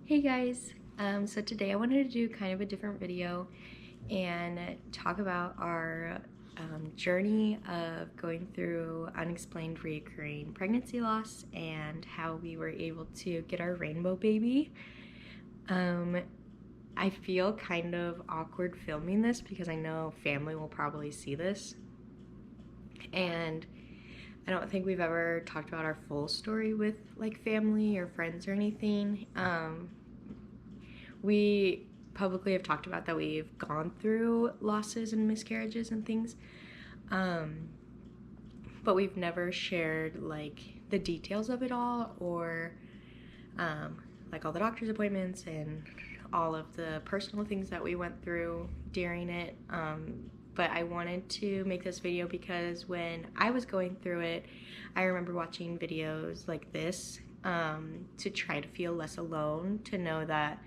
Hey guys, so today I wanted to do kind of a different video and talk about our journey of going through unexplained reoccurring pregnancy loss and how we were able to get our rainbow baby. I feel kind of awkward filming this because I know family will probably see this, and I don't think we've ever talked about our full story with like family or friends or anything. We publicly have talked about that we've gone through losses and miscarriages and things, but we've never shared like the details of it all, or like all the doctor's appointments and all of the personal things that we went through during it. But I wanted to make this video because when I was going through it, I remember watching videos like this to try to feel less alone, to know that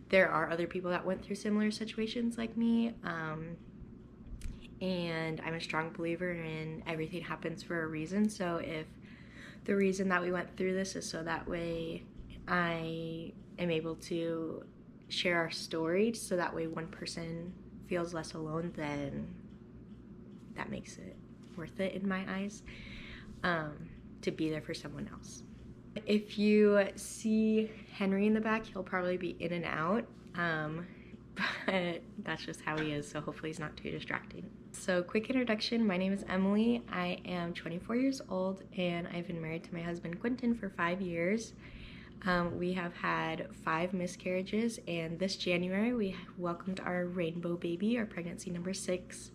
there are other people that went through similar situations like me. And I'm a strong believer in everything happens for a reason. So if the reason that we went through this is so that way I am able to share our story, so that way one person feels less alone, then that makes it worth it in my eyes, to be there for someone else. If you see Henry in the back, he'll probably be in and out, but that's just how he is, so hopefully he's not too distracting. So quick introduction, my name is Emily. I am 24 years old and I've been married to my husband Quentin for 5 years. We have had 5 miscarriages, and this January we welcomed our rainbow baby, our pregnancy number 6,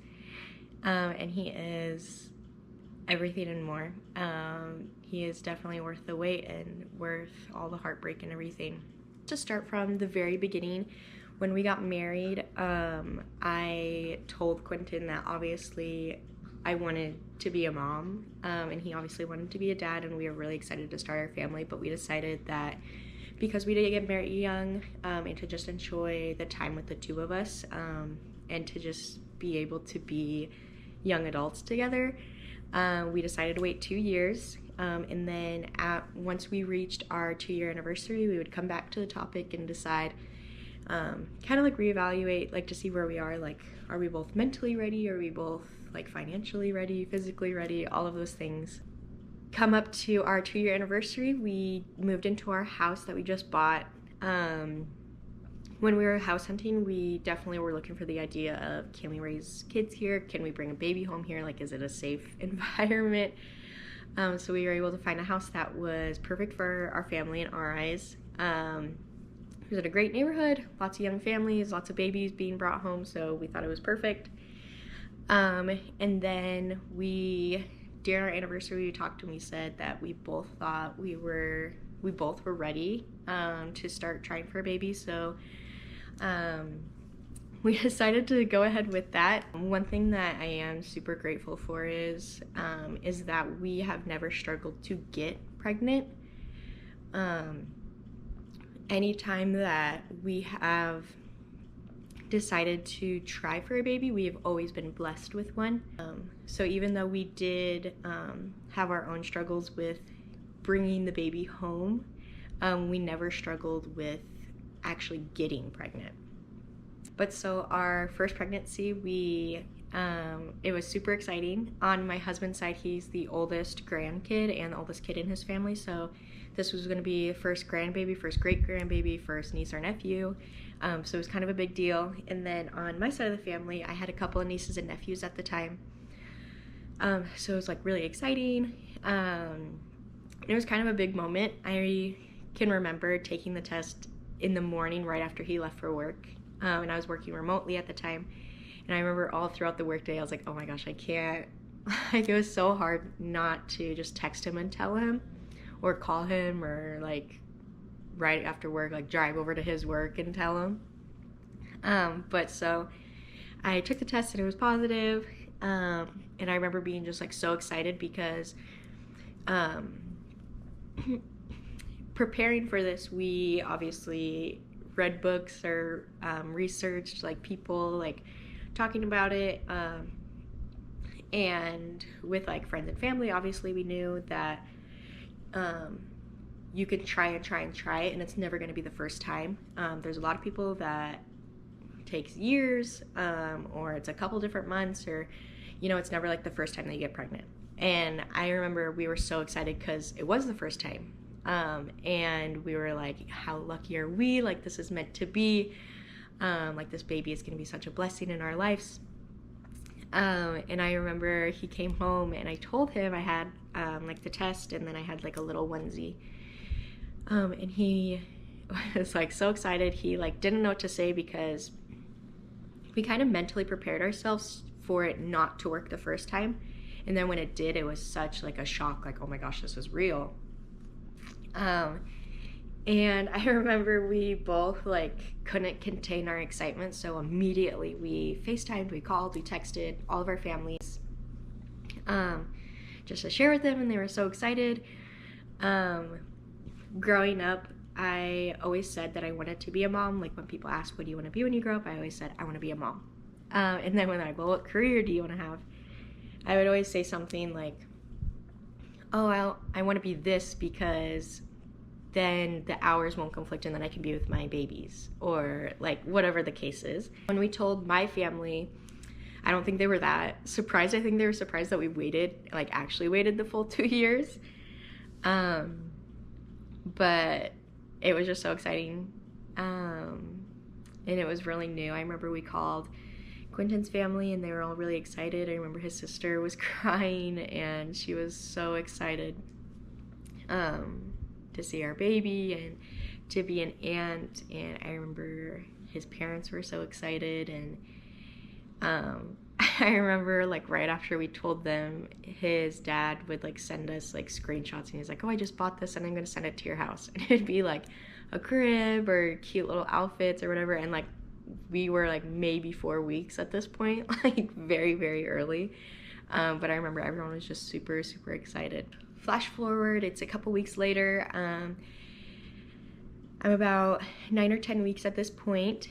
and he is everything and more. He is definitely worth the wait and worth all the heartbreak and everything. To start from the very beginning, when we got married, I told Quentin that obviously I wanted to be a mom, and he obviously wanted to be a dad, and we were really excited to start our family, but we decided that because we didn't get married young, and to just enjoy the time with the two of us, and to just be able to be young adults together, we decided to wait 2 years, and then once we reached our 2-year anniversary, we would come back to the topic and decide, kind of like reevaluate, like to see where we are, like are we both mentally ready, are we both like financially ready, physically ready, all of those things. Come up to our 2-year anniversary, we moved into our house that we just bought. When we were house hunting, we definitely were looking for the idea of, can we raise kids here? Can we bring a baby home here? Like, is it a safe environment? So we were able to find a house that was perfect for our family in our eyes. It was in a great neighborhood, lots of young families, lots of babies being brought home, so we thought it was perfect. And then during our anniversary, we talked and we said that we both thought we both were ready to start trying for a baby. So we decided to go ahead with that. One thing that I am super grateful for is that we have never struggled to get pregnant. Anytime that we have decided to try for a baby, we have always been blessed with one. So even though we did have our own struggles with bringing the baby home, we never struggled with actually getting pregnant. But so our first pregnancy, it was super exciting. On my husband's side, he's the oldest grandkid and the oldest kid in his family, so this was going to be first grandbaby, first great grandbaby, first niece or nephew. So it was kind of a big deal. And then on my side of the family, I had a couple of nieces and nephews at the time. So it was like really exciting. It was kind of a big moment. I can remember taking the test in the morning right after he left for work. And I was working remotely at the time. And I remember all throughout the workday, I was like, oh my gosh, I can't. Like, it was so hard not to just text him and tell him, or call him, or like right after work, like drive over to his work and tell him. But so I took the test and it was positive. And I remember being just like so excited because preparing for this, we obviously read books or researched like people like talking about it, and with like friends and family, obviously we knew that you can try and try and try it, and it's never going to be the first time. There's a lot of people that takes years, or it's a couple different months, or it's never like the first time that you get pregnant. And I remember we were so excited because it was the first time, and we were like, how lucky are we, like this is meant to be, like this baby is going to be such a blessing in our lives. And I remember he came home and I told him I had like the test, and then I had like a little onesie, and he was like so excited. He like didn't know what to say because we kind of mentally prepared ourselves for it not to work the first time, and then when it did, it was such like a shock, like, oh my gosh, this is real. And I remember we both like couldn't contain our excitement, so immediately we FaceTimed, we called, we texted all of our families, just to share with them, and they were so excited. Growing up, I always said that I wanted to be a mom. Like when people ask, what do you want to be when you grow up? I always said, I want to be a mom. And then when they're like, well, what career do you want to have? I would always say something like, oh, I want to be this because then the hours won't conflict and then I can be with my babies, or like whatever the case is. When we told my family, I don't think they were that surprised. I think they were surprised that we actually waited the full 2 years. But it was just so exciting. And it was really new. I remember we called Quentin's family and they were all really excited. I remember his sister was crying and she was so excited to see our baby and to be an aunt. And I remember his parents were so excited. And I remember like right after we told them, his dad would like send us like screenshots, and he's like, oh, I just bought this and I'm gonna send it to your house. And it'd be like a crib or cute little outfits or whatever. And like we were like maybe 4 weeks at this point, like very, very early. But I remember everyone was just super, super excited. Flash forward, it's a couple weeks later. I'm about 9 or 10 weeks at this point.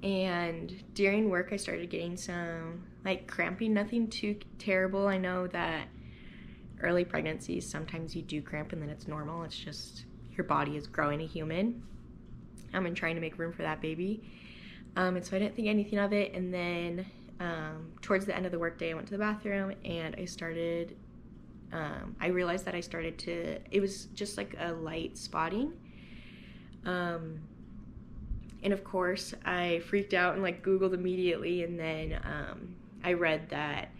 And during work, I started getting some like cramping, nothing too terrible. I know that early pregnancies, sometimes you do cramp and then it's normal. It's just your body is growing a human. I'm trying to make room for that baby. And so I didn't think anything of it. And then towards the end of the workday, I went to the bathroom and I realized that it was just like a light spotting. And of course, I freaked out and like Googled immediately, and then I read that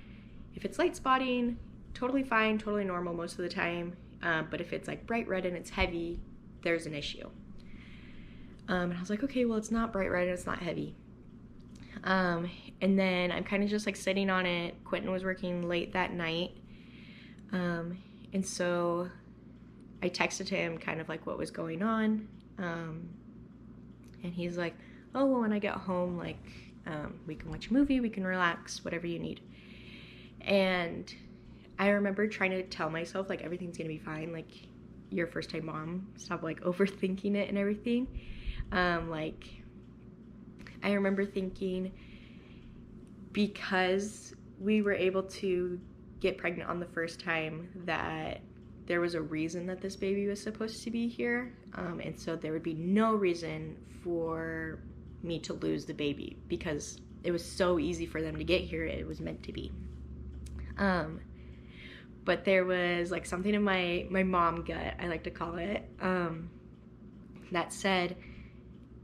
if it's light spotting, totally fine, totally normal most of the time, but if it's like bright red and it's heavy, there's an issue. And I was like, okay, well, it's not bright red and it's not heavy. And then I'm kind of just like sitting on it. Quentin was working late that night, and so I texted him kind of like what was going on. And he's like, oh, well, when I get home, like, we can watch a movie, we can relax, whatever you need. And I remember trying to tell myself, like, everything's gonna be fine, like, you're a first-time mom, stop, like, overthinking it and everything. Like, I remember thinking, because we were able to get pregnant on the first time, that there was a reason that this baby was supposed to be here, and so there would be no reason for me to lose the baby because it was so easy for them to get here. It was meant to be. But there was like something in my mom gut, I like to call it, that said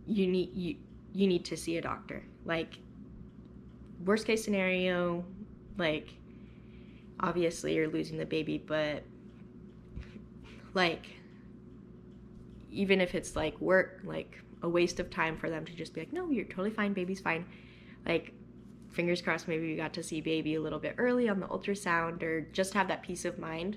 you need to see a doctor. Like, worst case scenario, like obviously you're losing the baby, but like even if it's like work, like a waste of time for them to just be like, no, you're totally fine, baby's fine, like fingers crossed maybe we got to see baby a little bit early on the ultrasound, or just have that peace of mind,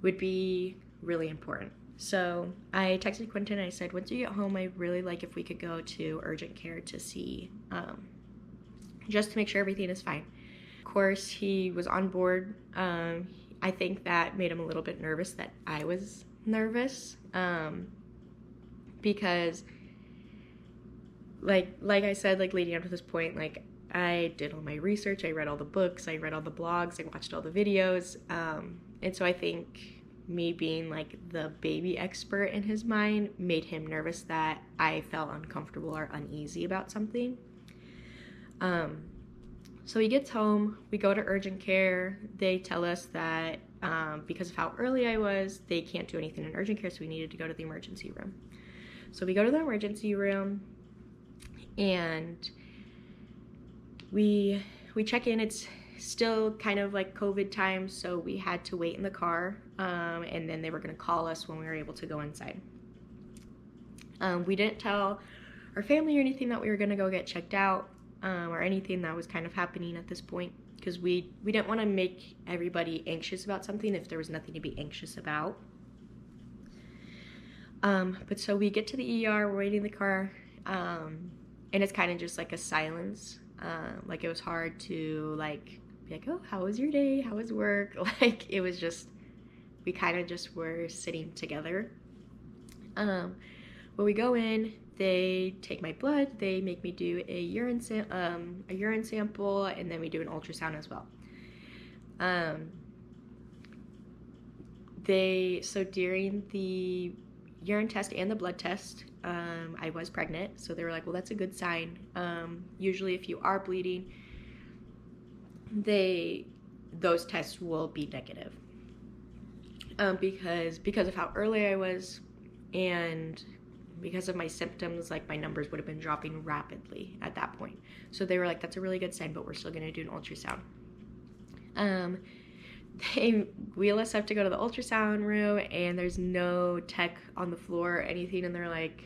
would be really important. So I texted Quentin and I said, once you get home, I'd really like if we could go to urgent care to see, just to make sure everything is fine. Of course, he was on board. I think that made him a little bit nervous that I was nervous, because like I said, like leading up to this point, like I did all my research, I read all the books, I read all the blogs, I watched all the videos, And so I think me being like the baby expert in his mind made him nervous that I felt uncomfortable or uneasy about something. So he gets home, we go to urgent care. They tell us that because of how early I was, they can't do anything in urgent care, so we needed to go to the emergency room. So we go to the emergency room, and we check in. It's still kind of like COVID time, so we had to wait in the car, and then they were going to call us when we were able to go inside. We didn't tell our family or anything that we were going to go get checked out, or anything that was kind of happening at this point, because we didn't want to make everybody anxious about something if there was nothing to be anxious about. But so we get to the ER, we're waiting in the car, and it's kind of just like a silence. Like it was hard to like be like, oh, how was your day? How was work? Like it was just, we kind of just were sitting together. When we go in, they take my blood, they make me do a urine sample, and then we do an ultrasound as well. So during the urine test and the blood test, I was pregnant, so they were like, well, that's a good sign. Usually if you are bleeding, those tests will be negative, because of how early I was, and because of my symptoms, like my numbers would have been dropping rapidly at that point. So they were like, that's a really good sign, but we're still going to do an ultrasound. They wheel us up to go to the ultrasound room, and there's no tech on the floor or anything, and they're like,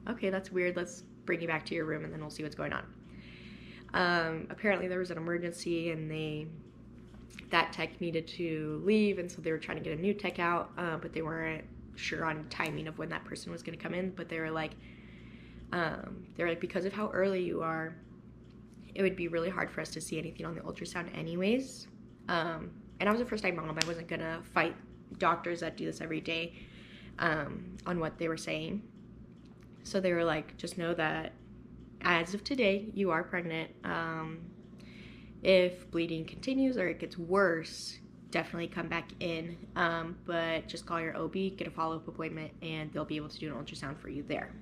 okay, that's weird, let's bring you back to your room and then we'll see what's going on. Apparently there was an emergency, and that tech needed to leave, and so they were trying to get a new tech out, but they weren't sure on timing of when that person was going to come in. But they were like, because of how early you are, it would be really hard for us to see anything on the ultrasound anyways. And I was a first-time mom. I wasn't gonna fight doctors that do this every day on what they were saying. So they were like, just know that as of today, you are pregnant. If bleeding continues or it gets worse, definitely come back in, but just call your OB, get a follow-up appointment, and they'll be able to do an ultrasound for you there.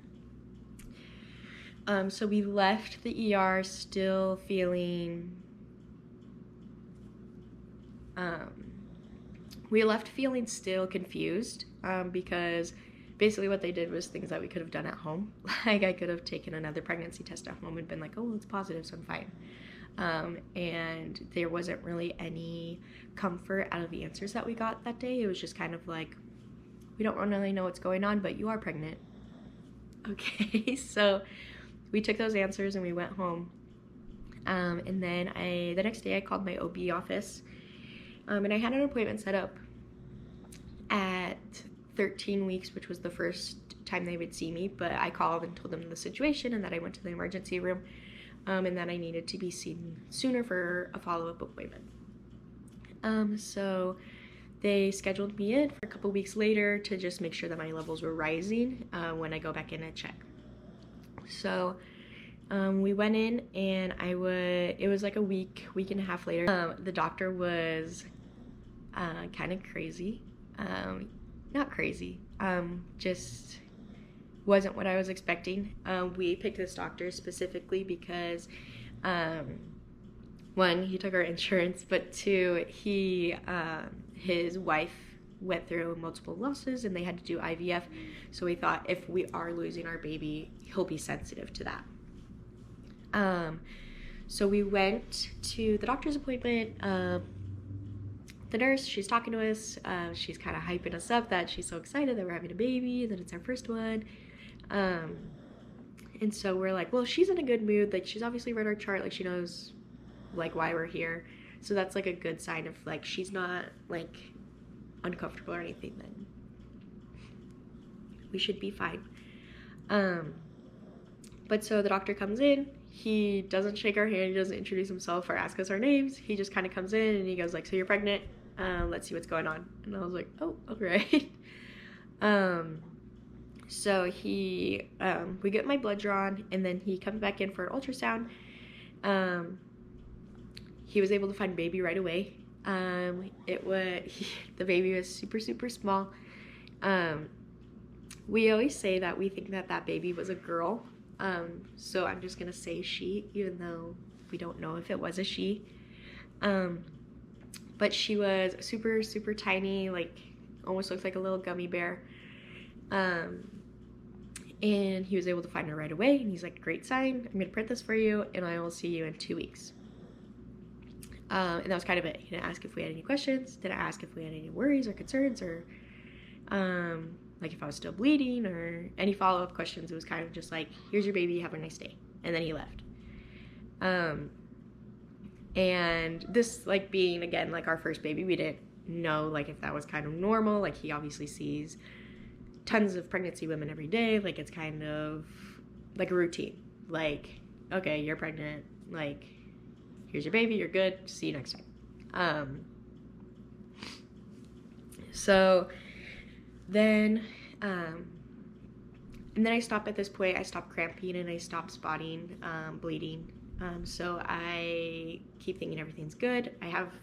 So we left the ER still feeling still confused, because basically what they did was things that we could have done at home. Like I could have taken another pregnancy test at home and been like, oh, well, it's positive, so I'm fine. And there wasn't really any comfort out of the answers that we got that day. It was just kind of like, we don't really know what's going on, but you are pregnant. Okay, so we took those answers and we went home. And then the next day I called my OB office, and I had an appointment set up at 13 weeks, which was the first time they would see me, but I called and told them the situation and that I went to the emergency room, and that I needed to be seen sooner for a follow-up appointment. So they scheduled me in for a couple weeks later to just make sure that my levels were rising when I go back in and check. So we went in, and it was like a week and a half later. The doctor was kind of crazy. Not crazy, just wasn't what I was expecting. We picked this doctor specifically because, one, he took our insurance, but two, his wife went through multiple losses and they had to do IVF, so we thought if we are losing our baby, he'll be sensitive to that. So we went to the doctor's appointment. The nurse, she's talking to us, she's kind of hyping us up that she's so excited that we're having a baby, that it's our first one. And so we're like, well, she's in a good mood, like she's obviously read our chart, like she knows like why we're here, so that's like a good sign of like she's not like uncomfortable or anything, then we should be fine. But so the doctor comes in, he doesn't shake our hand, he doesn't introduce himself or ask us our names, he just kind of comes in and he goes like, so you're pregnant, let's see what's going on. And I was like, oh, okay. So we get my blood drawn, and then he comes back in for an ultrasound. He was able to find baby right away. The baby was super, super small. We always say that we think that that baby was a girl. So I'm just gonna say she, even though we don't know if it was a she. But she was super, super tiny, like almost looked like a little gummy bear. And he was able to find her right away, and he's like, great sign, I'm gonna print this for you, and I will see you in 2 weeks. And that was kind of it. He didn't ask if we had any questions, didn't ask if we had any worries or concerns, or like if I was still bleeding or any follow-up questions. It was kind of just like, here's your baby, have a nice day. And then he left. And this, like, being, again, like our first baby, we didn't know, like, if that was kind of normal. Like, he obviously sees tons of pregnancy women every day. Like, it's kind of like a routine. Like, okay, you're pregnant. Like, here's your baby, you're good, see you next time. So then, and then I stopped at this point. I stopped cramping and I stopped spotting bleeding. So I keep thinking everything's good. I have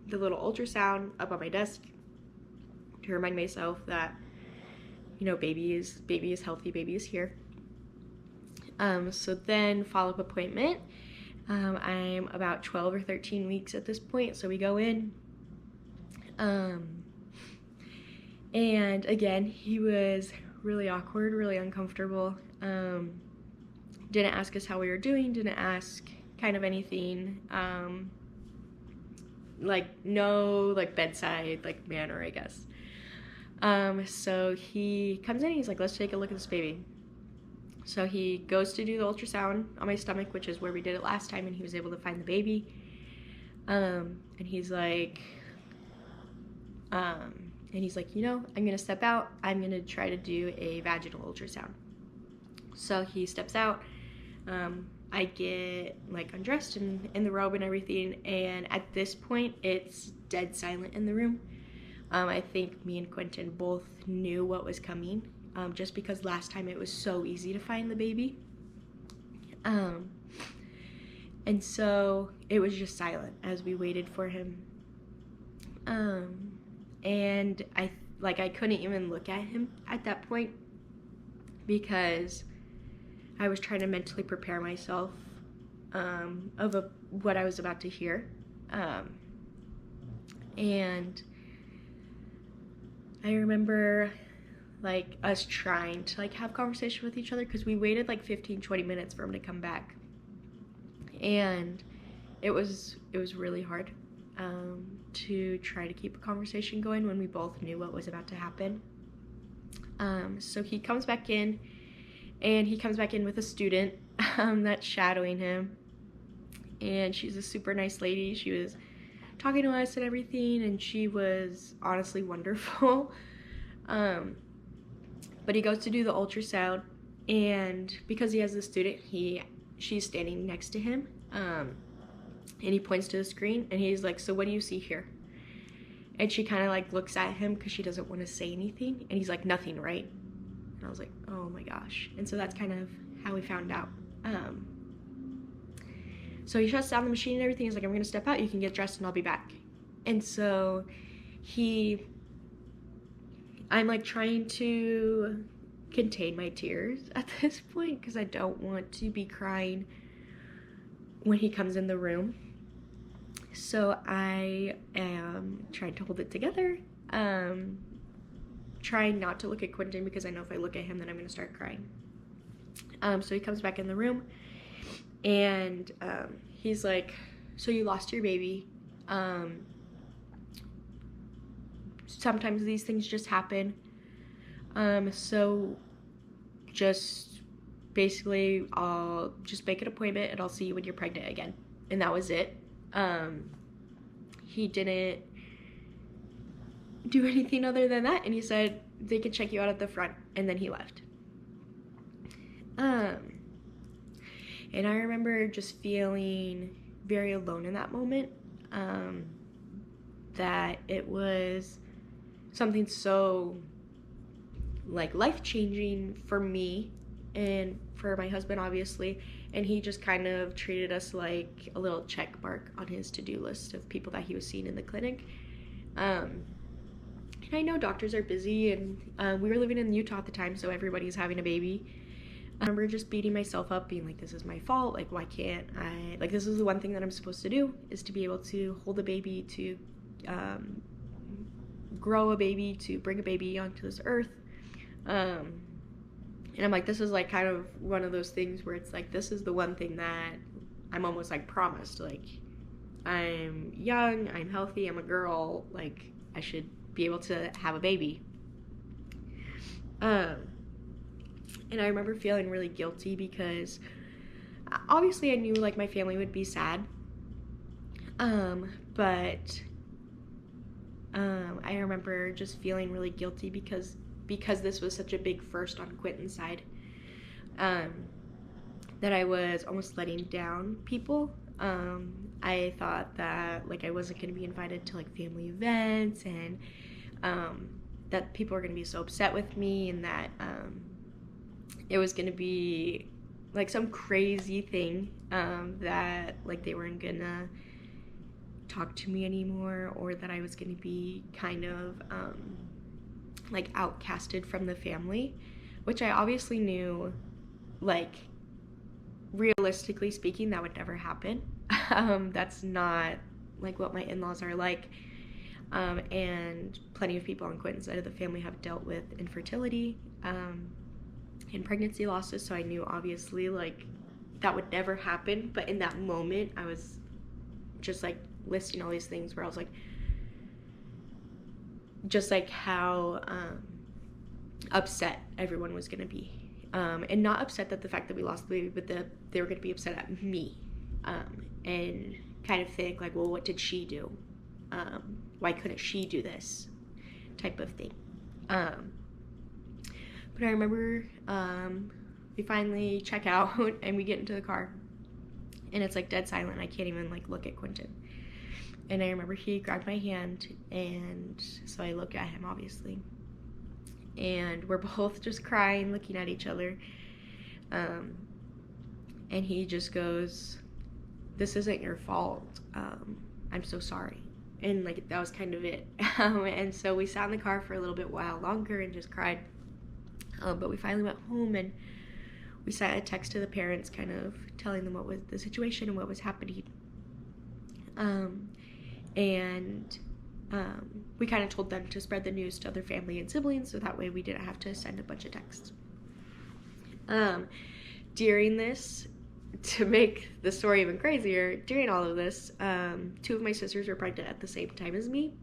the little ultrasound up on my desk to remind myself that, you know, baby is healthy, baby is here. So then follow-up appointment. I'm about 12 or 13 weeks at this point, so we go in. And again, he was really awkward, really uncomfortable. Didn't ask us how we were doing, didn't ask kind of anything. Like, no, like, bedside, like, manner, I guess. So he comes in and he's like, let's take a look at this baby. So he goes to do the ultrasound on my stomach, which is where we did it last time, and he was able to find the baby. And he's like, you know, I'm gonna step out. I'm gonna try to do a vaginal ultrasound. So he steps out. I get, like, undressed and in the robe and everything, and at this point, it's dead silent in the room. I think me and Quentin both knew what was coming, just because last time it was so easy to find the baby. And so it was just silent as we waited for him. And I couldn't even look at him at that point because I was trying to mentally prepare myself of what I was about to hear. And I remember, like, us trying to, like, have conversation with each other because we waited like 15-20 minutes for him to come back, and it was really hard to try to keep a conversation going when we both knew what was about to happen. So he comes back in, and he comes back in with a student that's shadowing him, and she's a super nice lady. She was talking to us and everything, and she was honestly wonderful. But he goes to do the ultrasound, and because he has the student, she's standing next to him, and he points to the screen, and he's like, so what do you see here? And she kind of, like, looks at him because she doesn't want to say anything, and he's like, nothing, right? And I was like, oh my gosh. And so that's kind of how we found out. So he shuts down the machine and everything. He's like, I'm gonna step out, you can get dressed and I'll be back. And so I'm, like, trying to contain my tears at this point because I don't want to be crying when he comes in the room. So I am trying to hold it together, trying not to look at Quentin because I know if I look at him then I'm gonna start crying. So he comes back in the room, and he's like, so you lost your baby. Sometimes these things just happen. So just basically I'll just make an appointment and I'll see you when you're pregnant again. And that was it. He didn't do anything other than that, and he said they could check you out at the front, and then he left. And I remember just feeling very alone in that moment, that it was something so, like, life-changing for me and for my husband, obviously, and he just kind of treated us like a little check mark on his to-do list of people that he was seeing in the clinic. And I know doctors are busy, and we were living in Utah at the time, so everybody's having a baby. I remember just beating myself up, being like, this is my fault, like, why can't I, like, this is the one thing that I'm supposed to do, is to be able to hold a baby, to grow a baby, to bring a baby onto this earth. And I'm like, this is like kind of one of those things where it's like, this is the one thing that I'm almost like promised. Like, I'm young, I'm healthy, I'm a girl, like, I should be able to have a baby. And I remember feeling really guilty because obviously I knew like my family would be sad. But I remember just feeling really guilty because this was such a big first on Quentin's side, that I was almost letting down people. I thought that like I wasn't going to be invited to like family events, and that people were going to be so upset with me, and that it was going to be like some crazy thing, that like they weren't going to talk to me anymore, or that I was going to be kind of like outcasted from the family, which I obviously knew, like, realistically speaking, that would never happen. That's not like what my in-laws are like. And plenty of people on Quentin's side of the family have dealt with infertility and pregnancy losses, so I knew obviously like that would never happen. But in that moment, I was just like listing all these things where I was like, just like how upset everyone was gonna be, and not upset that the fact that we lost the baby, but that they were gonna be upset at me, and kind of think like, well, what did she do? Why couldn't she do this? Type of thing. But I remember we finally check out and we get into the car, and it's like dead silent. I can't even like look at Quentin. And I remember he grabbed my hand, and so I look at him, obviously. And we're both just crying, looking at each other. And he just goes, "This isn't your fault. I'm so sorry." And like that was kind of it. And so we sat in the car for a little bit while longer and just cried. But we finally went home, and we sent a text to the parents, kind of telling them what was the situation and what was happening. And we kind of told them to spread the news to other family and siblings, so that way we didn't have to send a bunch of texts. During this, to make the story even crazier, during all of this, 2 of my sisters were pregnant at the same time as me.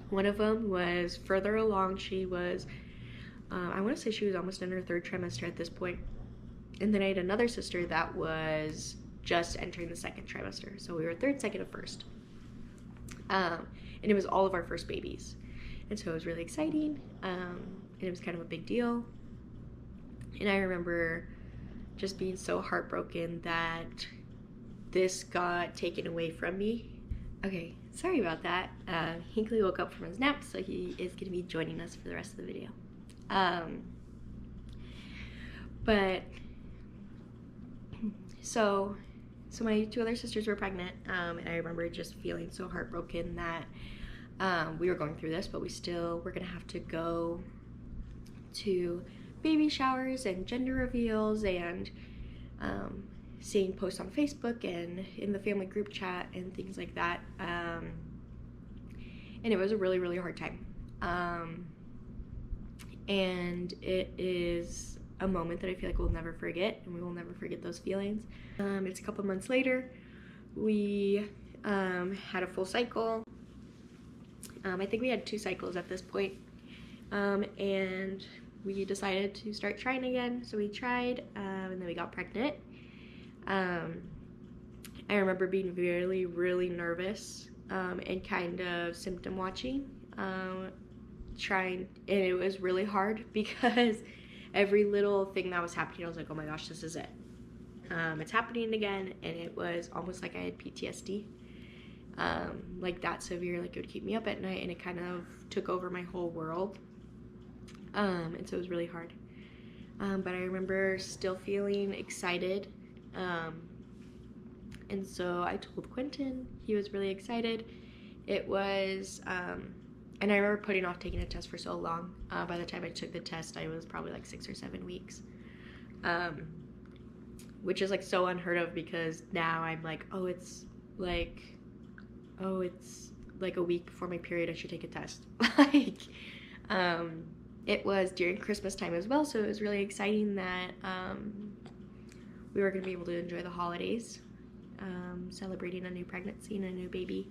One of them was further along. She was, I want to say she was almost in her 3rd trimester at this point. And then I had another sister that was just entering the 2nd trimester. So we were 3rd, 2nd, and 1st. And it was all of our first babies. And so it was really exciting. And it was kind of a big deal. And I remember just being so heartbroken that this got taken away from me. Okay, sorry about that. Hinkley woke up from his nap, so he is going to be joining us for the rest of the video. But so my 2 other sisters were pregnant, and I remember just feeling so heartbroken that we were going through this, but we still were gonna have to go to baby showers and gender reveals, and seeing posts on Facebook and in the family group chat and things like that. And it was a really, really hard time. And it is a moment that I feel like we'll never forget, and we will never forget those feelings. It's a couple months later. We had a full cycle. I think we had 2 cycles at this point. And we decided to start trying again. So we tried, and then we got pregnant. I remember being really, really nervous, and kind of symptom watching, and it was really hard because every little thing that was happening, I was like, oh my gosh, this is it. It's happening again. And it was almost like I had PTSD, like that severe. Like, it would keep me up at night, and it kind of took over my whole world. And so it was really hard. But I remember still feeling excited And so I told Quentin. He was really excited. It was, and I remember putting off taking a test for so long. By the time I took the test, I was probably like 6 or 7 weeks, which is like so unheard of, because now I'm like, oh, it's like a week before my period, I should take a test. Like, it was during Christmas time as well, so it was really exciting that we were going to be able to enjoy the holidays, celebrating a new pregnancy and a new baby.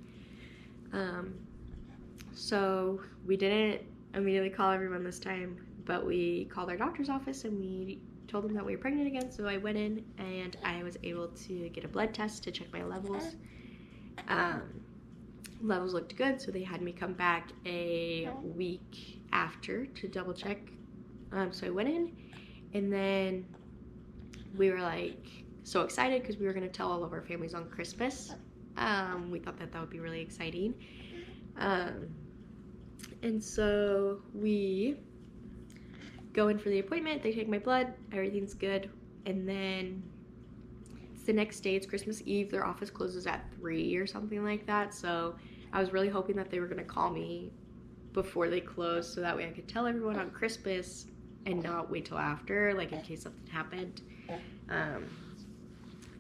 So we didn't immediately call everyone this time, but we called our doctor's office and we told them that we were pregnant again. So I went in and I was able to get a blood test to check my levels. Levels looked good, so they had me come back a week after to double check. So I went in, and then we were like so excited because we were going to tell all of our families on Christmas. We thought that would be really exciting. And so we go in for the appointment, they take my blood, everything's good, and then it's the next day, it's Christmas Eve, their office closes at 3 or something like that, so I was really hoping that they were going to call me before they closed so that way I could tell everyone on Christmas and not wait till after, like in case something happened.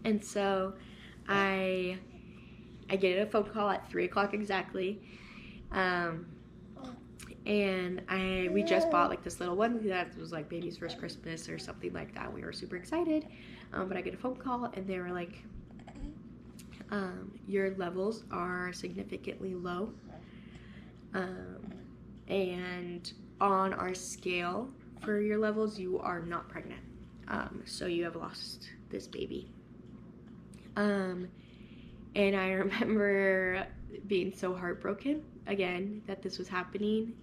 And so I get a phone call at 3 o'clock exactly, and we just bought like this little one that was like baby's first Christmas or something like that. We were super excited, but I get a phone call and they were like, your levels are significantly low, and on our scale for your levels, you are not pregnant, so you have lost this baby. And I remember being so heartbroken again that this was happening,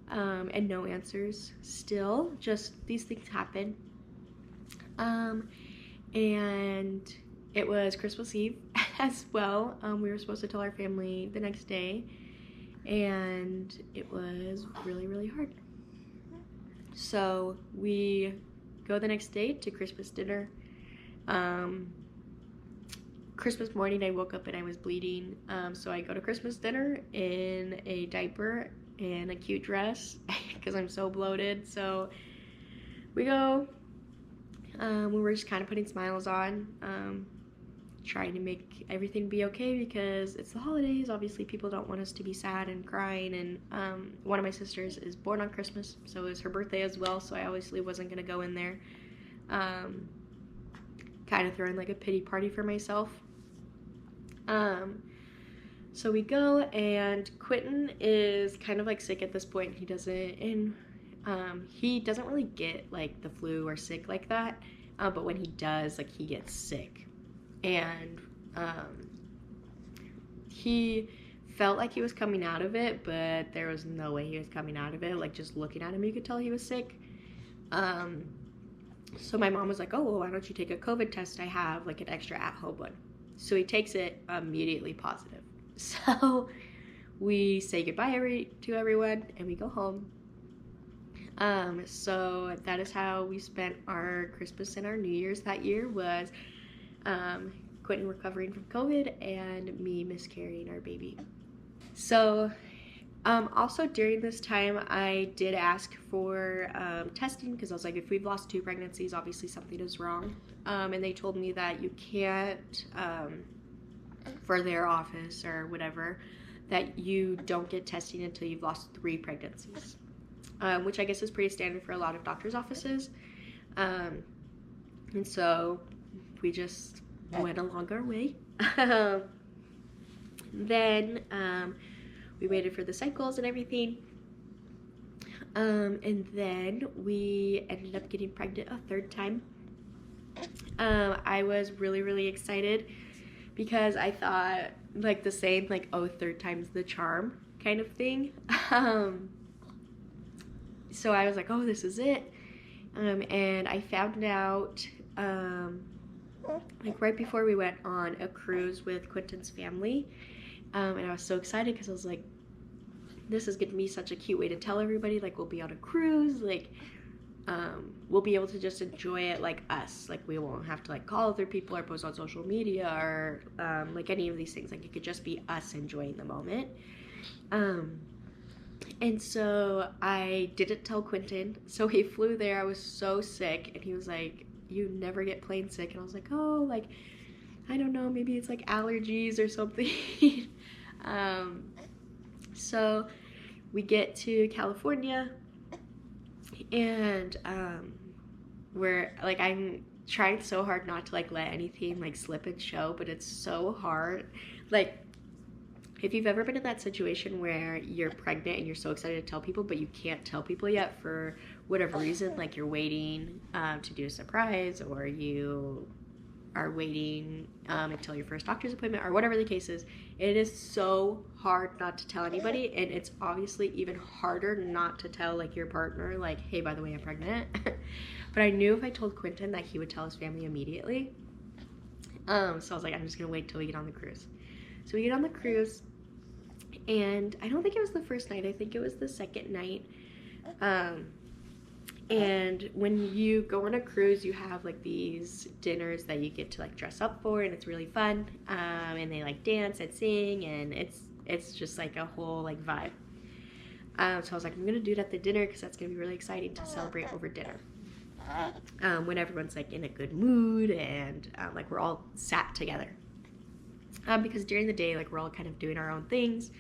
and no answers still, just these things happen. And it was Christmas Eve as well. We were supposed to tell our family the next day, and it was really, really hard. So we go the next day to Christmas dinner. Christmas morning, I woke up and I was bleeding, so I go to Christmas dinner in a diaper and a cute dress because I'm so bloated. So we go, we were just kind of putting smiles on, trying to make everything be okay because it's the holidays. Obviously, people don't want us to be sad and crying, and one of my sisters is born on Christmas, so it was her birthday as well, so I obviously wasn't going to go in there kind of throwing like a pity party for myself. So we go, and Quentin is kind of like sick at this point. He doesn't really get like the flu or sick like that, but when he does, like, he gets sick, and he felt like he was coming out of it, but there was no way he was coming out of it. Like, just looking at him, you could tell he was sick. So my mom was like, oh, well, why don't you take a COVID test? I have like an extra at-home one. So he takes it, immediately positive. So we say goodbye to everyone and we go home. So that is how we spent our Christmas and our New Year's that year, was Quentin recovering from COVID and me miscarrying our baby. So also during this time, I did ask for testing, because I was like, if we've lost 2 pregnancies, obviously something is wrong. And they told me that you can't, for their office or whatever, that you don't get testing until you've lost 3 pregnancies, which I guess is pretty standard for a lot of doctors' offices. And so we just went along our way. Then we waited for the cycles and everything, and then we ended up getting pregnant a 3rd time. I was really, really excited because I thought, like, the saying, like, oh, 3rd time's the charm kind of thing. So I was like, oh, this is it. And I found out, like, right before we went on a cruise with Quentin's family. And I was so excited because I was like, this is going to be such a cute way to tell everybody, like, we'll be on a cruise, like, we'll be able to just enjoy it like us. Like we won't have to like call other people or post on social media or like any of these things. Like it could just be us enjoying the moment. And so I didn't tell Quentin. So he flew there. I was so sick, and he was like, "You never get plane sick." And I was like, "Oh, like I don't know, maybe it's like allergies or something." So we get to California, and we're like, I'm trying so hard not to like let anything like slip and show, but it's so hard. Like, if you've ever been in that situation where you're pregnant and you're so excited to tell people, but you can't tell people yet for whatever reason, like you're waiting to do a surprise, or you are waiting until your first doctor's appointment, or whatever the case is, it is so hard not to tell anybody. And it's obviously even harder not to tell like your partner, like, hey, by the way, I'm pregnant. But I knew if I told Quentin that he would tell his family immediately. So I was like, I'm just gonna wait till we get on the cruise. So we get on the cruise, and I don't think it was the first night, I think it was the second night. And when you go on a cruise, you have like these dinners that you get to like dress up for, and it's really fun. And they like dance and sing, and it's just like a whole like vibe. So I was like, I'm gonna do it at the dinner because that's gonna be really exciting to celebrate over dinner. When everyone's like in a good mood, and like we're all sat together. Because during the day, like we're all kind of doing our own things.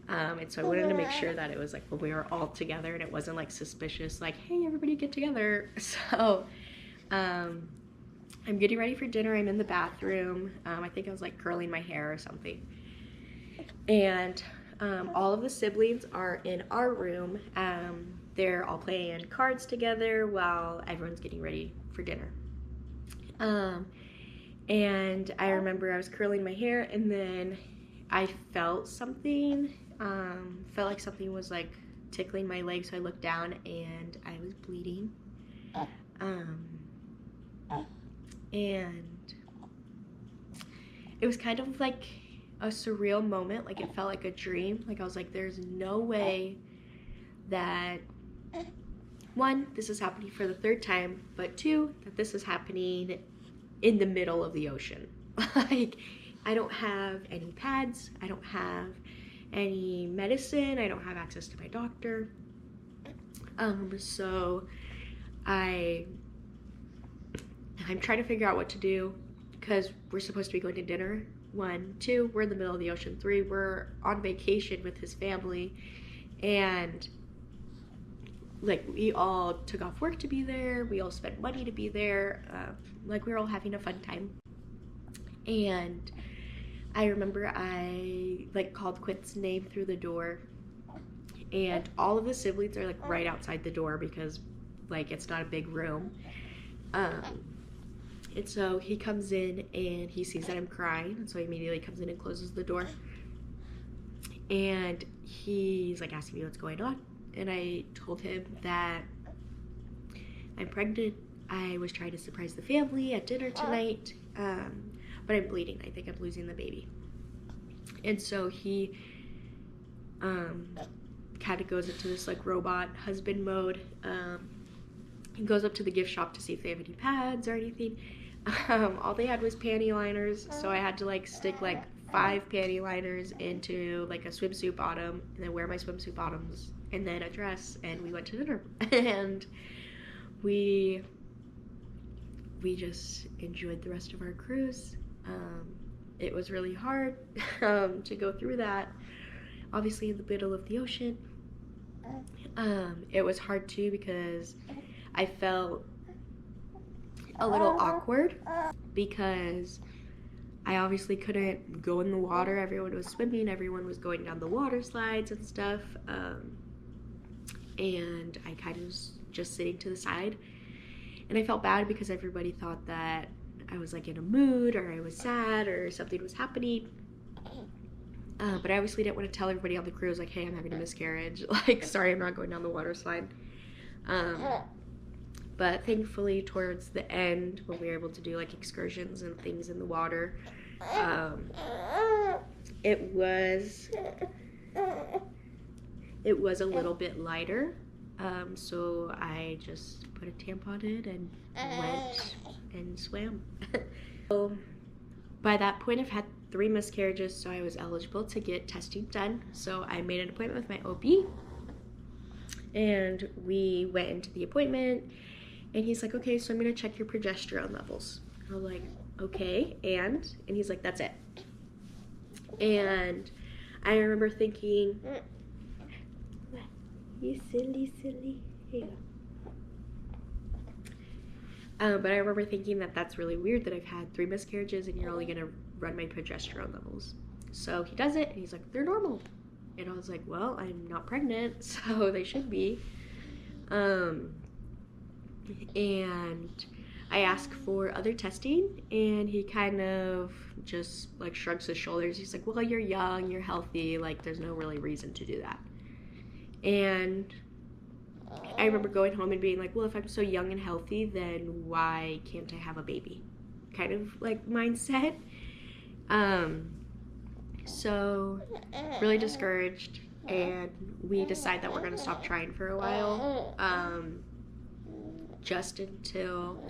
And so I wanted to make sure that it was like when we were all together and it wasn't like suspicious, like, hey, everybody get together. So I'm getting ready for dinner. I'm in the bathroom. I think I was like curling my hair or something. And all of the siblings are in our room. They're all playing cards together while everyone's getting ready for dinner. And I remember I was curling my hair, and then I felt something. Felt like something was like tickling my leg, so I looked down and I was bleeding. And it was kind of like a surreal moment. Like it felt like a dream. Like I was like, there's no way that, one, this is happening for the third time, but two, that this is happening in the middle of the ocean. Like I don't have any pads, I don't have any medicine, I don't have access to my doctor. So I'm trying to figure out what to do, because we're supposed to be going to dinner. 1, 2, we're in the middle of the ocean. 3, we're on vacation with his family, and like we all took off work to be there, we all spent money to be there, like we were all having a fun time. And I remember I like called Quint's name through the door, and all of the siblings are like right outside the door because like it's not a big room. And so he comes in and he sees that I'm crying, and so he immediately comes in and closes the door. And he's like asking me what's going on, and I told him that I'm pregnant. I was trying to surprise the family at dinner tonight, but I'm bleeding. I think I'm losing the baby. And so he kind of goes into this like robot husband mode. He goes up to the gift shop to see if they have any pads or anything. All they had was panty liners, so I had to like stick like 5 panty liners into like a swimsuit bottom, and then wear my swimsuit bottoms, and then a dress, and we went to dinner. And we just enjoyed the rest of our cruise. It was really hard to go through that, obviously in the middle of the ocean. It was hard too because I felt a little awkward because I obviously couldn't go in the water. Everyone was swimming, everyone was going down the water slides and stuff, and I kind of was just sitting to the side, and I felt bad because everybody thought that I was like in a mood, or I was sad, or something was happening. But I obviously didn't want to tell everybody on the cruise like, hey, I'm having a miscarriage, like, sorry, I'm not going down the water slide. But thankfully towards the end, when we were able to do like excursions and things in the water, it was a little bit lighter. So I just put a tampon in and went and swam. So by that point, I've had 3 miscarriages, so I was eligible to get testing done. So I made an appointment with my OB, and we went into the appointment, and he's like, okay, so I'm gonna check your progesterone levels. And I'm like, okay, and he's like, that's it. And I remember thinking, you silly. Here you go. But I remember thinking that that's really weird that I've had 3 miscarriages and you're only gonna run my progesterone levels. So he does it, and he's like, they're normal. And I was like, well, I'm not pregnant, so they should be. And I asked for other testing, and he kind of just like shrugs his shoulders. He's like, well, you're young, you're healthy, like there's no really reason to do that. And I remember going home and being like, well, if I'm so young and healthy, then why can't I have a baby? Kind of like mindset. So really discouraged, and we decide that we're gonna stop trying for a while, just until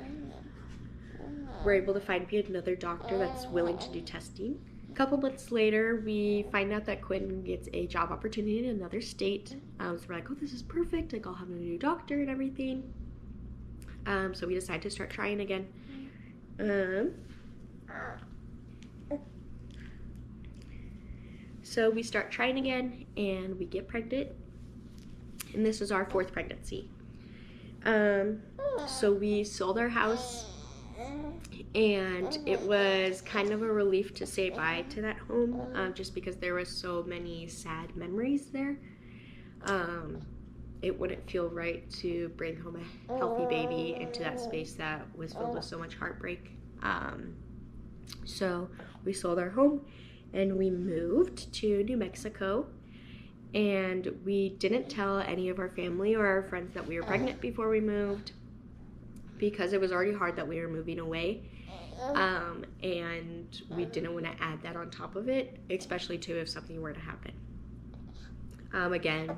we're able to find another doctor that's willing to do testing. A couple months later, we find out that Quinn gets a job opportunity in another state. So we're like, oh, this is perfect. Like, I'll have a new doctor and everything. So we decide to start trying again. So we start trying again, and we get pregnant. And this is our 4th pregnancy. So we sold our house, and it was kind of a relief to say bye to that home, just because there was so many sad memories there. It wouldn't feel right to bring home a healthy baby into that space that was filled with so much heartbreak. So we sold our home, and we moved to New Mexico, and we didn't tell any of our family or our friends that we were pregnant before we moved, because it was already hard that we were moving away, and we didn't want to add that on top of it, especially too if something were to happen. Again,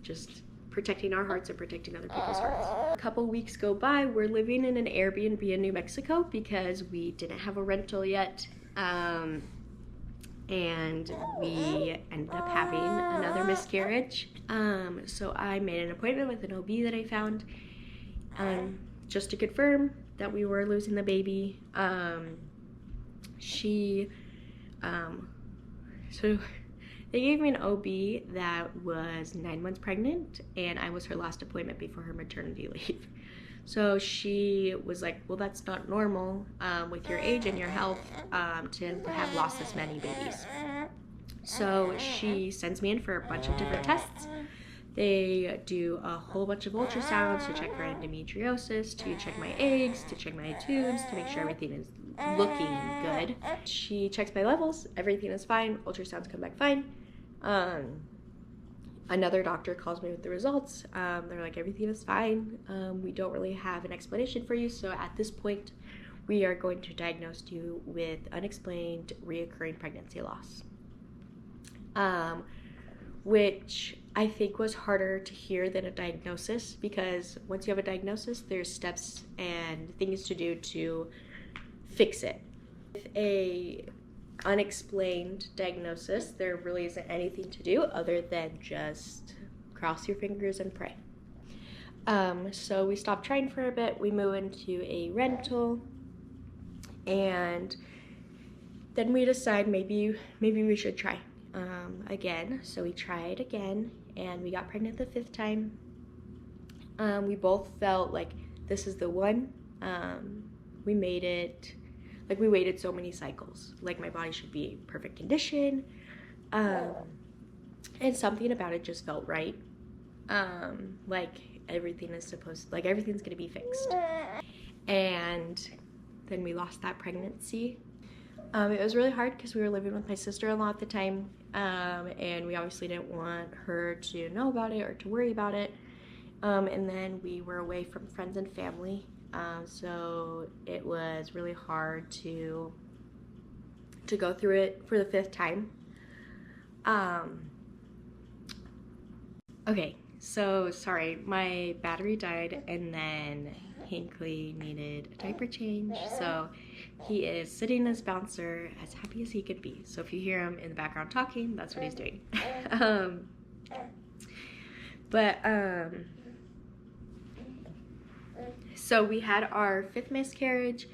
just protecting our hearts and protecting other people's hearts. A couple weeks go by, we're living in an Airbnb in New Mexico because we didn't have a rental yet, and we ended up having another miscarriage. So I made an appointment with an OB that I found, just to confirm that we were losing the baby. So they gave me an OB that was 9 months pregnant, and I was her last appointment before her maternity leave. So she was like, well, that's not normal with your age and your health to have lost this many babies. So she sends me in for a bunch of different tests. They do a whole bunch of ultrasounds to check for endometriosis, to check my eggs, to check my tubes, to make sure everything is looking good. She checks my levels, everything is fine, ultrasounds come back fine. Another doctor calls me with the results. They're like, everything is fine. We don't really have an explanation for you, so at this point, we are going to diagnose you with unexplained reoccurring pregnancy loss. Which I think was harder to hear than a diagnosis, because once you have a diagnosis, there's steps and things to do to fix it. With a unexplained diagnosis, there really isn't anything to do other than just cross your fingers and pray. So we stopped trying for a bit. We moved into a rental, and then we decide maybe we should try again. So we tried again, and we got pregnant the 5th time. We both felt like this is the one. We made it. Like, we waited so many cycles. Like, my body should be in perfect condition. And something about it just felt right. Like, everything's gonna be fixed. And then we lost that pregnancy. It was really hard because we were living with my sister-in-law at the time. And we obviously didn't want her to know about it or to worry about it. And then we were away from friends and family. So it was really hard to go through it for the 5th time. Okay, So sorry, my battery died, and then Hinkley needed a diaper change. So he is sitting in his bouncer as happy as he could be. So if you hear him in the background talking, that's what he's doing. But so we had our 5th miscarriage,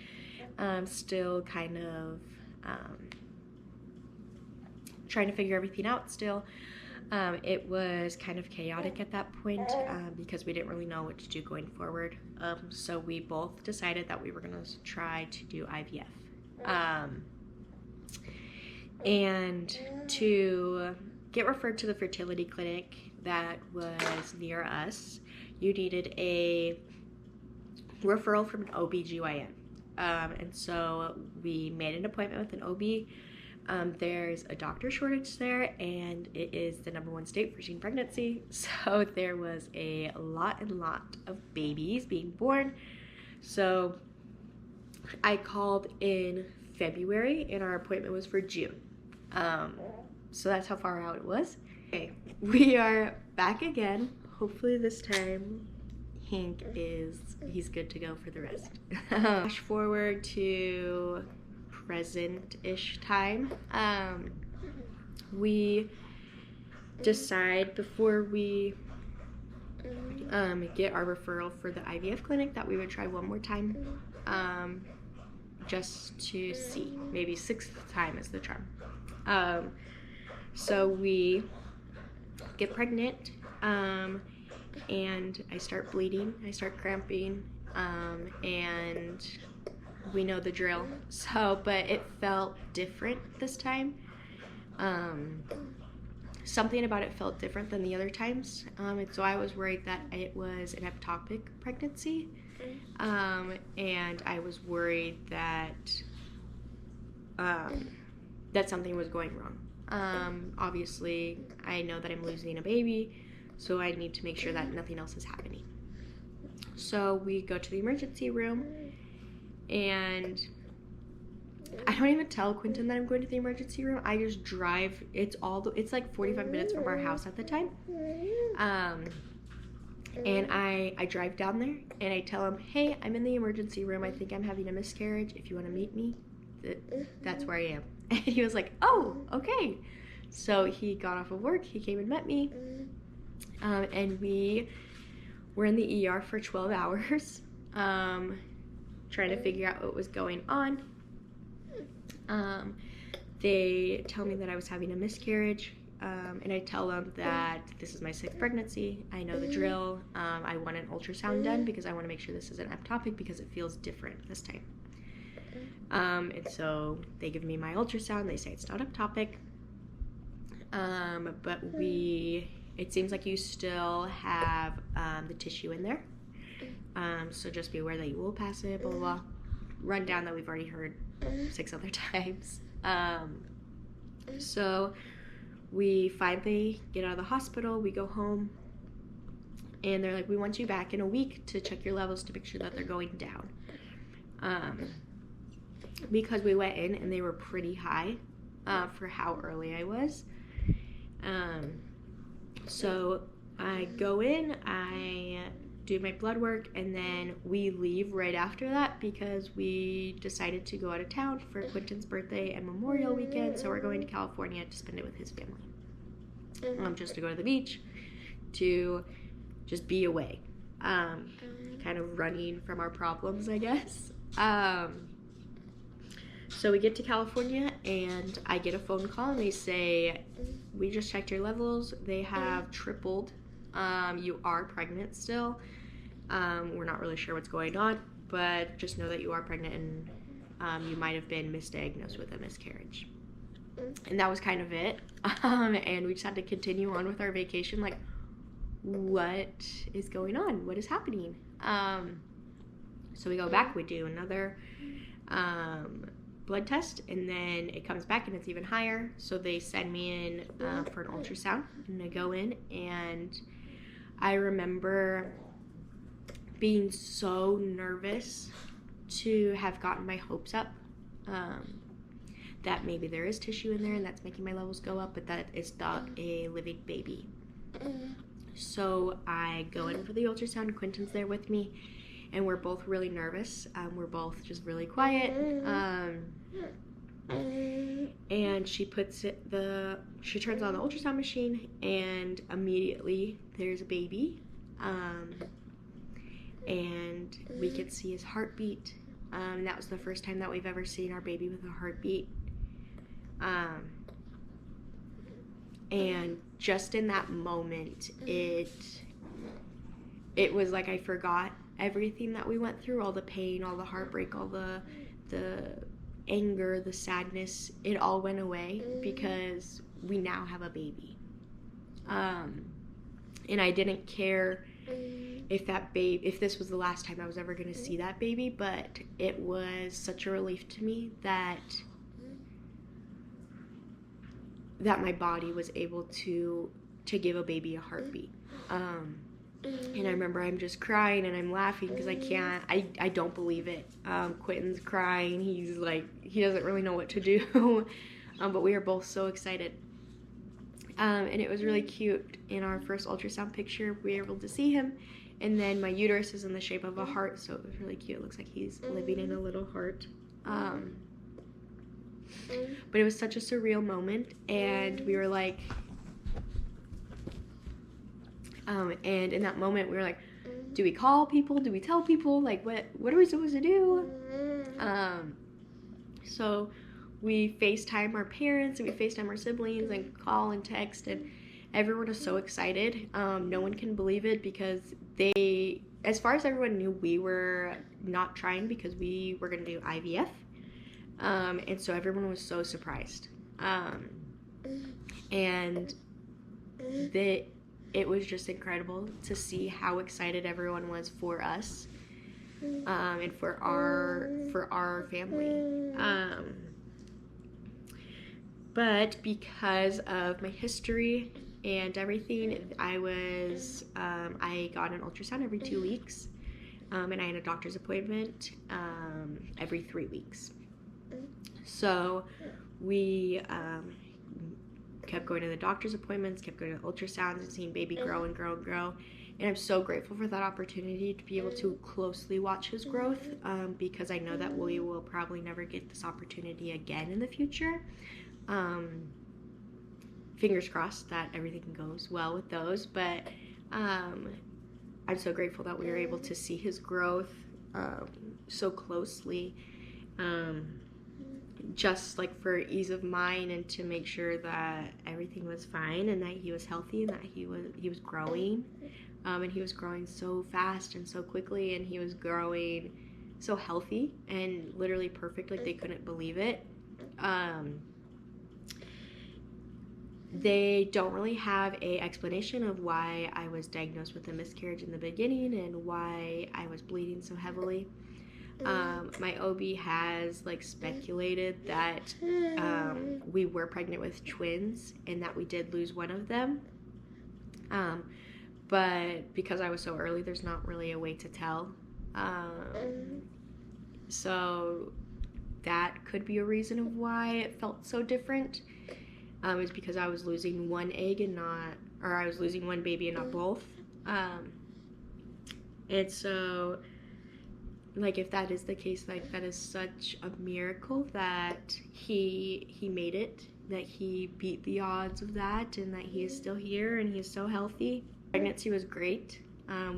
still kind of trying to figure everything out still. It was kind of chaotic at that point because we didn't really know what to do going forward. So we both decided that we were going to try to do IVF. And to get referred to the fertility clinic that was near us, you needed a referral from an OB/GYN. And so we made an appointment with an OB. There's a doctor shortage there, and it is the #1 state for teen pregnancy. So there was a lot of babies being born. So I called in February, and our appointment was for June. So that's how far out it was. Okay, we are back again. Hopefully this time he's good to go for the rest. Flash forward to present-ish time. We decide before we get our referral for the IVF clinic that we would try one more time, just to see. Maybe 6th time is the charm. So we get pregnant, and I start bleeding, I start cramping, and we know the drill. So, but it felt different this time. Something about it felt different than the other times, and so I was worried that it was an ectopic pregnancy, and I was worried that that something was going wrong. Obviously, I know that I'm losing a baby, so I need to make sure that nothing else is happening. So we go to the emergency room, and I don't even tell Quentin that I'm going to the emergency room. I just drive. It's like 45 minutes from our house at the time. And I drive down there, and I tell him, hey, I'm in the emergency room. I think I'm having a miscarriage. If you want to meet me, that's where I am. And he was like, oh, okay. So he got off of work. He came and met me. And we were in the ER for 12 hours, trying to figure out what was going on. They tell me that I was having a miscarriage, and I tell them that this is my 6th pregnancy. I know the drill. I want an ultrasound done because I want to make sure this isn't ectopic because it feels different this time. And so they give me my ultrasound. They say it's not ectopic, but it seems like you still have the tissue in there. So just be aware that you will pass it, blah, blah, blah. Rundown that we've already heard 6 other times. So we finally get out of the hospital. We go home, and they're like, we want you back in a week to check your levels to make sure that they're going down. Because we went in and they were pretty high for how early I was. So I go in, I do my blood work, and then we leave right after that because we decided to go out of town for Quentin's birthday and Memorial weekend. So we're going to California to spend it with his family. Just to go to the beach, to just be away. Kind of running from our problems, I guess. So we get to California, and I get a phone call, and they say, we just checked your levels. They have tripled. You are pregnant still. We're not really sure what's going on, but just know that you are pregnant, and you might have been misdiagnosed with a miscarriage. And that was kind of it. And we just had to continue on with our vacation, like, what is going on? What is happening? So we go back, we do another blood test, and then it comes back and it's even higher. So they send me in for an ultrasound, and I go in, and I remember being so nervous to have gotten my hopes up that maybe there is tissue in there and that's making my levels go up, but that is not a living baby. So I go in for the ultrasound. Quentin's there with me, and we're both really nervous. We're both just really quiet. And she turns on the ultrasound machine, and immediately there's a baby. And we could see his heartbeat. And that was the first time that we've ever seen our baby with a heartbeat. And just in that moment, it was like I forgot everything that we went through, all the pain, all the heartbreak, all the anger, the sadness. It all went away because we now have a baby. And I didn't care if this was the last time I was ever going to see that baby, but it was such a relief to me that my body was able to give a baby a heartbeat. And I remember I'm just crying and I'm laughing because I don't believe it. Quentin's crying. He's like, he doesn't really know what to do. But we are both so excited. And it was really cute. In our first ultrasound picture, we were able to see him. And then my uterus is in the shape of a heart, so it was really cute. It looks like he's living in a little heart. But it was such a surreal moment, and we were like, and in that moment we were like, do we call people? Do we tell people? Like, what are we supposed to do? So we FaceTime our parents and we FaceTime our siblings and call and text, and everyone was so excited. No one can believe it because as far as everyone knew, we were not trying because we were going to do IVF. And so everyone was so surprised. And it was just incredible to see how excited everyone was for us, and for our family. But because of my history and everything, I got an ultrasound every 2 weeks, and I had a doctor's appointment every 3 weeks. So we kept going to the doctor's appointments, kept going to ultrasounds and seeing baby grow and grow and grow. And I'm so grateful for that opportunity to be able to closely watch his growth, because I know that we will probably never get this opportunity again in the future. Fingers crossed that everything goes well with those, but I'm so grateful that we were able to see his growth so closely, just like for ease of mind and to make sure that everything was fine and that he was healthy and that he was growing, and he was growing so fast and so quickly, and he was growing so healthy and literally perfect, like they couldn't believe it. They don't really have a explanation of why I was diagnosed with a miscarriage in the beginning and why I was bleeding so heavily. My OB has speculated that we were pregnant with twins and that we did lose one of them. But because I was so early, there's not really a way to tell. So that could be a reason of why it felt so different. Is because I was losing one egg I was losing one baby and not both. And so, if that is the case, that is such a miracle that he made it, that he beat the odds of that, and that he is still here and he's so healthy. Pregnancy was great.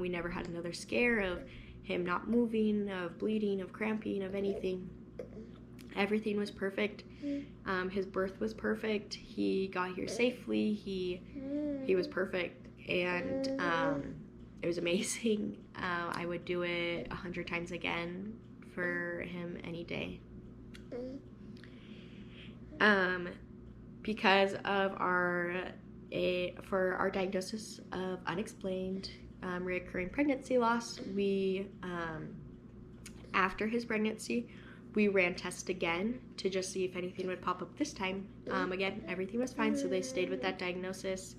We never had another scare of him not moving, of bleeding, of cramping, of anything. Everything was perfect. His birth was perfect. He got here safely. He was perfect, and it was amazing. I would do it 100 times again for him any day. Because of our diagnosis of unexplained reoccurring pregnancy loss, we after his pregnancy, we ran tests again to just see if anything would pop up this time. Again, everything was fine, so they stayed with that diagnosis.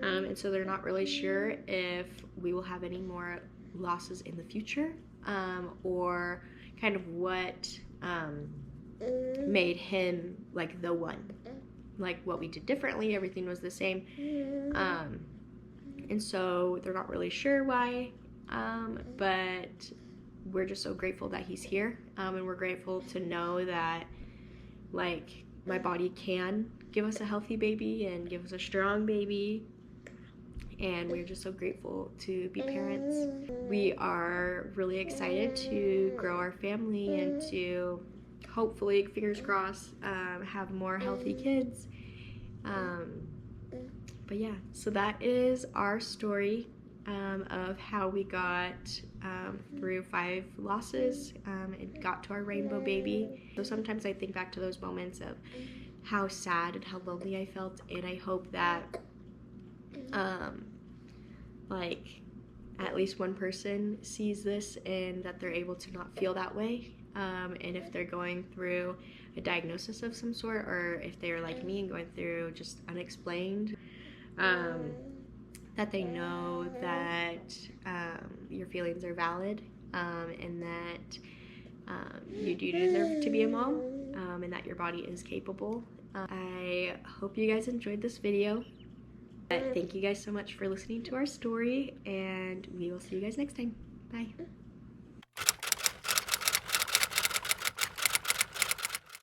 And so they're not really sure if we will have any more losses in the future, or kind of what made him the one. What we did differently, everything was the same. and so they're not really sure why, but we're just so grateful that he's here, and we're grateful to know that, like, my body can give us a healthy baby and give us a strong baby, and we're just so grateful to be parents. We are really excited to grow our family and to hopefully, fingers crossed, have more healthy kids. But yeah, so that is our story of how we got through 5 losses and got to our rainbow baby. So sometimes I think back to those moments of how sad and how lonely I felt, and I hope that like at least one person sees this and that they're able to not feel that way. And if they're going through a diagnosis of some sort, or if they're like me and going through just unexplained, that they know that your feelings are valid, and that you do deserve to be a mom, and that your body is capable. I hope you guys enjoyed this video. Thank you guys so much for listening to our story, and we will see you guys next time. Bye.